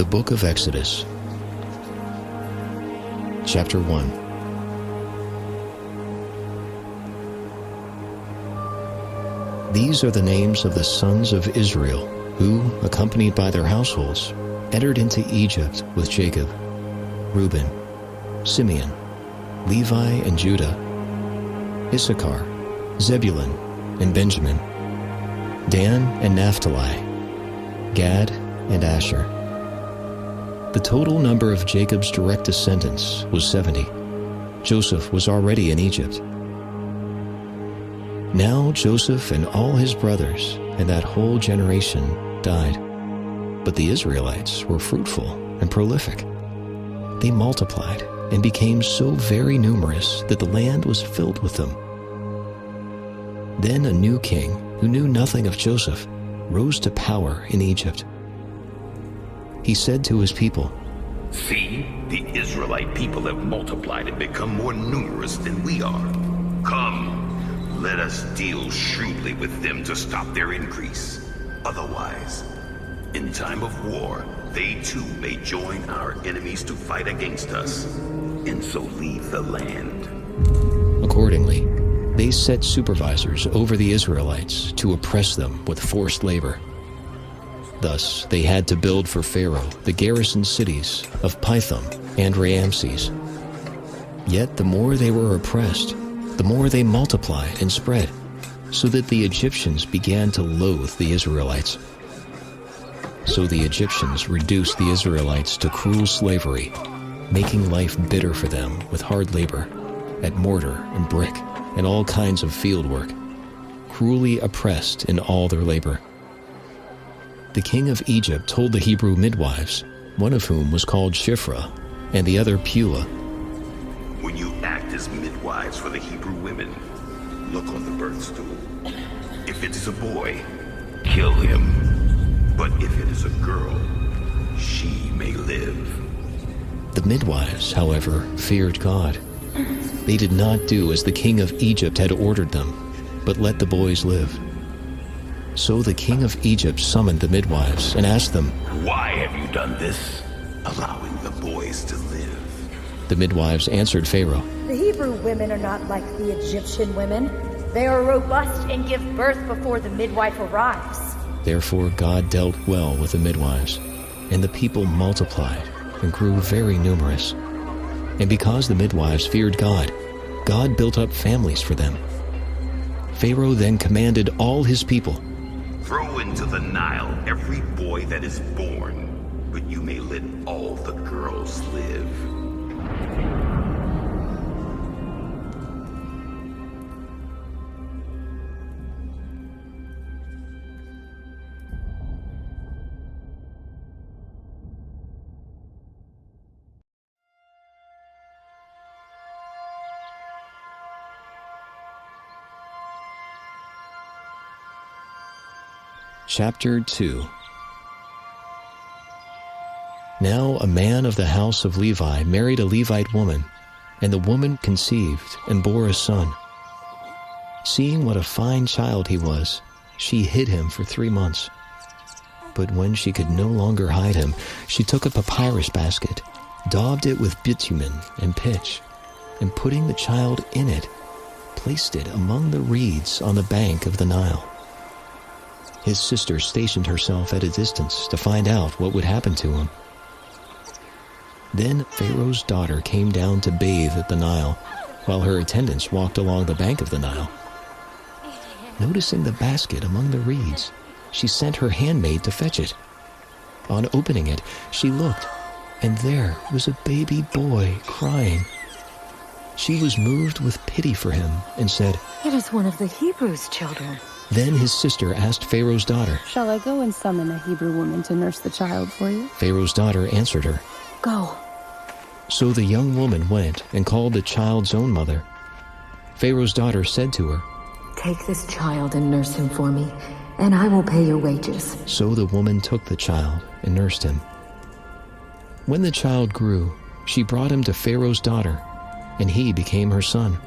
The Book of Exodus, Chapter 1. These are the names of the sons of Israel, who, accompanied by their households, entered into Egypt with Jacob: Reuben, Simeon, Levi and Judah, Issachar, Zebulun and Benjamin, Dan and Naphtali, Gad and Asher. The total number of Jacob's direct descendants was 70. Joseph was already in Egypt. Now Joseph and all his brothers and that whole generation died. But the Israelites were fruitful and prolific. They multiplied and became so very numerous that the land was filled with them. Then a new king, who knew nothing of Joseph, rose to power in Egypt. He said to his people, "See, the Israelite people have multiplied and become more numerous than we are. Come, let us deal shrewdly with them to stop their increase. Otherwise, in time of war, they too may join our enemies to fight against us, and so leave the land." Accordingly, they set supervisors over the Israelites to oppress them with forced labor. Thus, they had to build for Pharaoh the garrison cities of Pithom and Ramses. Yet the more they were oppressed, the more they multiplied and spread, so that the Egyptians began to loathe the Israelites. So the Egyptians reduced the Israelites to cruel slavery, making life bitter for them with hard labor, at mortar and brick and all kinds of field work, cruelly oppressed in all their labor. The king of Egypt told the Hebrew midwives, one of whom was called Shiphrah and the other Puah, "When you act as midwives for the Hebrew women, look on the birth stool. If it is a boy, kill him. But if it is a girl, she may live." The midwives, however, feared God. They did not do as the king of Egypt had ordered them, but let the boys live. So the king of Egypt summoned the midwives and asked them, "Why have you done this, allowing the boys to live?" The midwives answered Pharaoh, "The Hebrew women are not like the Egyptian women. They are robust and give birth before the midwife arrives." Therefore God dealt well with the midwives, and the people multiplied and grew very numerous. And because the midwives feared God, God built up families for them. Pharaoh then commanded all his people, "Throw into the Nile every boy that is born, but you may let all the girls live." Chapter 2. Now a man of the house of Levi married a Levite woman, and the woman conceived and bore a son. Seeing what a fine child he was, she hid him for 3 months. But when she could no longer hide him, she took a papyrus basket, daubed it with bitumen and pitch, and putting the child in it, placed it among the reeds on the bank of the Nile. His sister stationed herself at a distance to find out what would happen to him. Then Pharaoh's daughter came down to bathe at the Nile, while her attendants walked along the bank of the Nile. Noticing the basket among the reeds, she sent her handmaid to fetch it. On opening it, she looked, and there was a baby boy crying. She was moved with pity for him and said, "It is one of the Hebrews' children." Then his sister asked Pharaoh's daughter, "Shall I go and summon a Hebrew woman to nurse the child for you?" Pharaoh's daughter answered her, "Go." So the young woman went and called the child's own mother. Pharaoh's daughter said to her, "Take this child and nurse him for me, and I will pay your wages." So the woman took the child and nursed him. When the child grew, she brought him to Pharaoh's daughter, and he became her son.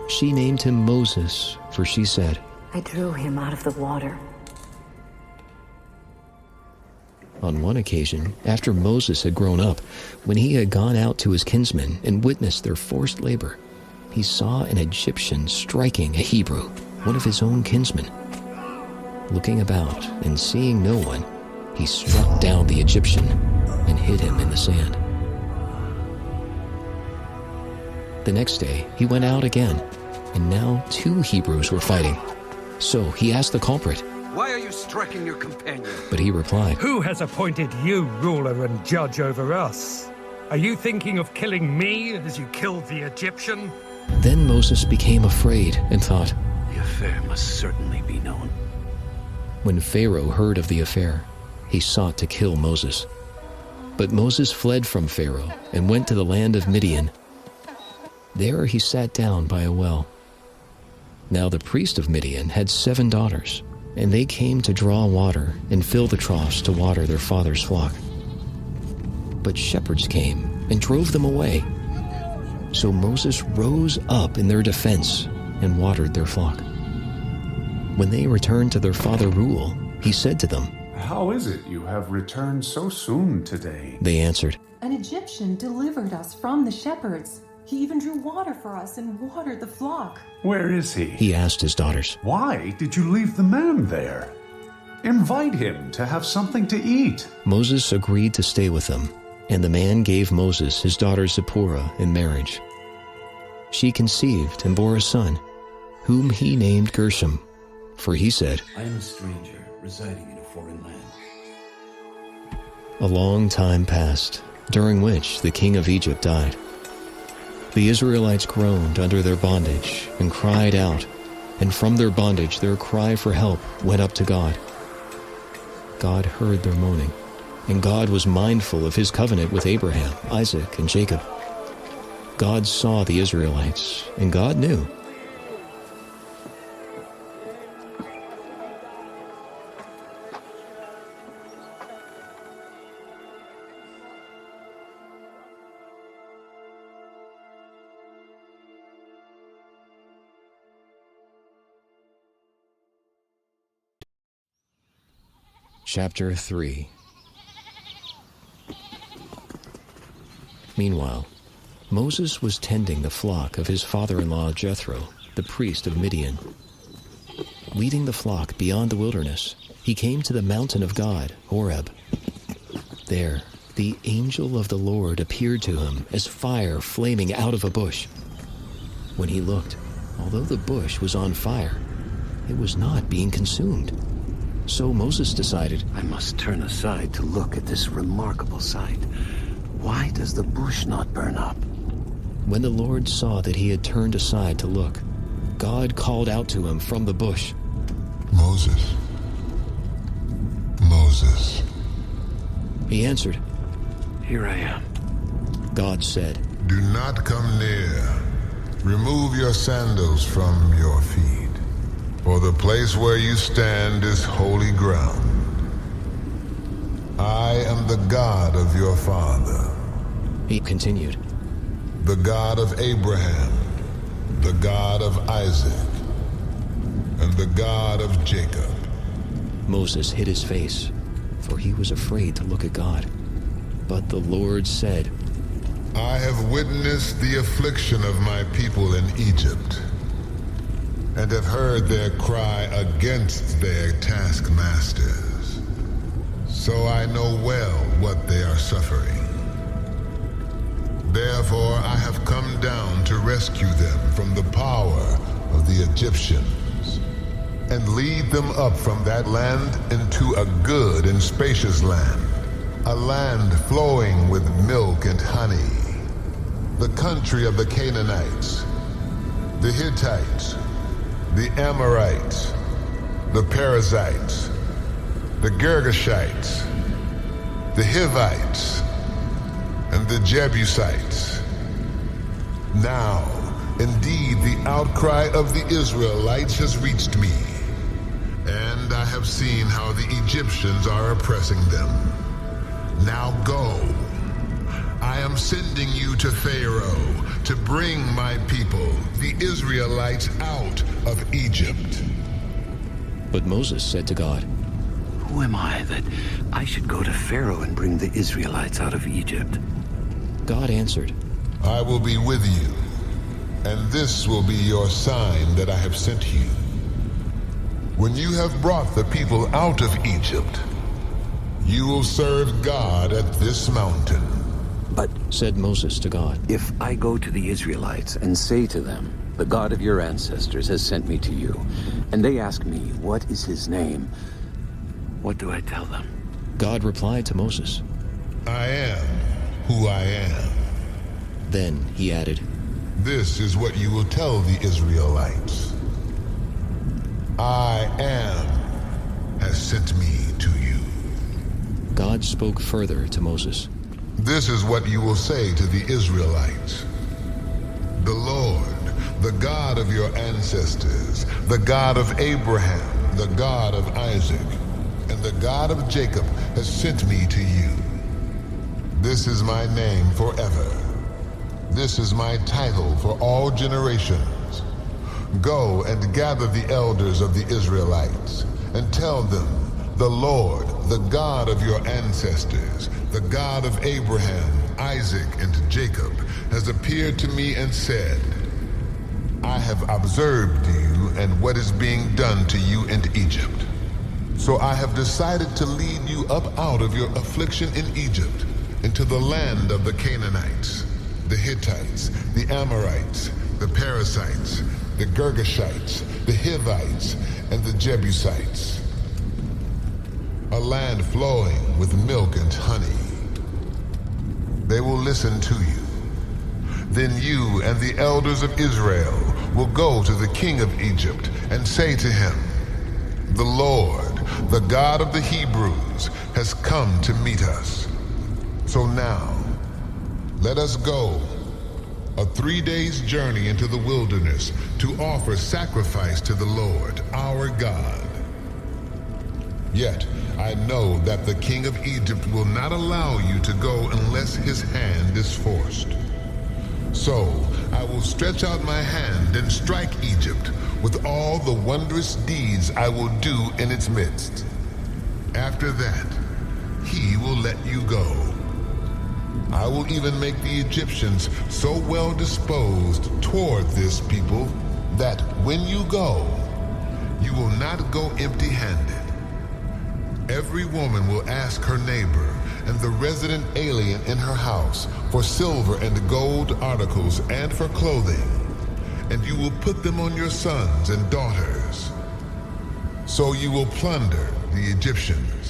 She named him Moses, for she said, I drew him out of the water. On one occasion, after Moses had grown up, when he had gone out to his kinsmen and witnessed their forced labor, he saw an Egyptian striking a Hebrew, one of his own kinsmen. Looking about and seeing no one, he struck down the Egyptian and hid him in the sand. The next day, he went out again, and now 2 Hebrews were fighting. So he asked the culprit, "Why are you striking your companion?" but he replied, "Who has appointed you ruler and judge over us? Are you thinking of killing me as you killed the Egyptian?" Then Moses became afraid and thought, The affair must certainly be known. when Pharaoh heard of the affair, he sought to kill Moses. But Moses fled from Pharaoh and went to the land of Midian. There he sat down by a well. Now the priest of Midian had 7 daughters, and they came to draw water and fill the troughs to water their father's flock. But shepherds came and drove them away. So Moses rose up in their defense and watered their flock. When they returned to their father Reuel, he said to them, "How is it you have returned so soon today?" They answered, "An Egyptian delivered us from the shepherds. He even drew water for us and watered the flock." "Where is he?" he asked his daughters. "Why did you leave the man there? Invite him to have something to eat." Moses agreed to stay with them, and the man gave Moses his daughter Zipporah in marriage. She conceived and bore a son, whom he named Gershom, for he said, "I am a stranger residing in a foreign land." A long time passed, during which the king of Egypt died. The Israelites groaned under their bondage and cried out, and from their bondage their cry for help went up to God. God heard their moaning, and God was mindful of his covenant with Abraham, Isaac, and Jacob. God saw the Israelites, and God knew. Chapter 3. Meanwhile, Moses was tending the flock of his father-in-law Jethro, the priest of Midian. Leading the flock beyond the wilderness, he came to the mountain of God, Horeb. There, the angel of the Lord appeared to him as fire flaming out of a bush. When he looked, although the bush was on fire, it was not being consumed. So Moses decided, I must turn aside to look at this remarkable sight. Why does the bush not burn up? When the Lord saw that he had turned aside to look, God called out to him from the bush, "Moses, Moses." He answered, "Here I am." God said, "Do not come near. Remove your sandals from your feet, for the place where you stand is holy ground. I am the God of your father." He continued, "The God of Abraham, the God of Isaac, and the God of Jacob." Moses hid his face, for he was afraid to look at God. But the Lord said, "I have witnessed the affliction of my people in Egypt, and have heard their cry against their taskmasters. So I know well what they are suffering. Therefore I have come down to rescue them from the power of the Egyptians, and lead them up from that land into a good and spacious land, a land flowing with milk and honey, the country of the Canaanites, the Hittites, the Amorites, the Perizzites, the Girgashites, the Hivites, and the Jebusites. Now, indeed, the outcry of the Israelites has reached me, and I have seen how the Egyptians are oppressing them. Now go. I am sending you to Pharaoh to bring my people, the Israelites, out of Egypt." But Moses said to God, Who am I that I should go to Pharaoh and bring the Israelites out of Egypt? God answered, I will be with you, and this will be your sign that I have sent you. When you have brought the people out of Egypt, you will serve God at this mountain. But, said Moses to God, if I go to the Israelites and say to them, the God of your ancestors has sent me to you, and they ask me, what is his name? What do I tell them? God replied to Moses, I am who I am. Then he added, This is what you will tell the Israelites. I am has sent me to you. God spoke further to Moses. This is what you will say to the Israelites. The Lord, the God of your ancestors, the God of Abraham, the God of Isaac, and the God of Jacob has sent me to you. This is my name forever. This is my title for all generations. Go and gather the elders of the Israelites and tell them, the Lord, the God of your ancestors, the God of Abraham, Isaac, and Jacob, has appeared to me and said, I have observed you and what is being done to you in Egypt. So I have decided to lead you up out of your affliction in Egypt into the land of the Canaanites, the Hittites, the Amorites, the Perizzites, the Girgashites, the Hivites, and the Jebusites. A land flowing with milk and honey. They will listen to you. Then you and the elders of Israel will go to the king of Egypt and say to him, the Lord, the God of the Hebrews, has come to meet us. So now, let us go, a 3 days' journey into the wilderness to offer sacrifice to the Lord, our God. Yet I know that the king of Egypt will not allow you to go unless his hand is forced. So I will stretch out my hand and strike Egypt with all the wondrous deeds I will do in its midst. After that, he will let you go. I will even make the Egyptians so well disposed toward this people that when you go, you will not go empty-handed. Every woman will ask her neighbor and the resident alien in her house for silver and gold articles and for clothing, and you will put them on your sons and daughters. So you will plunder the Egyptians.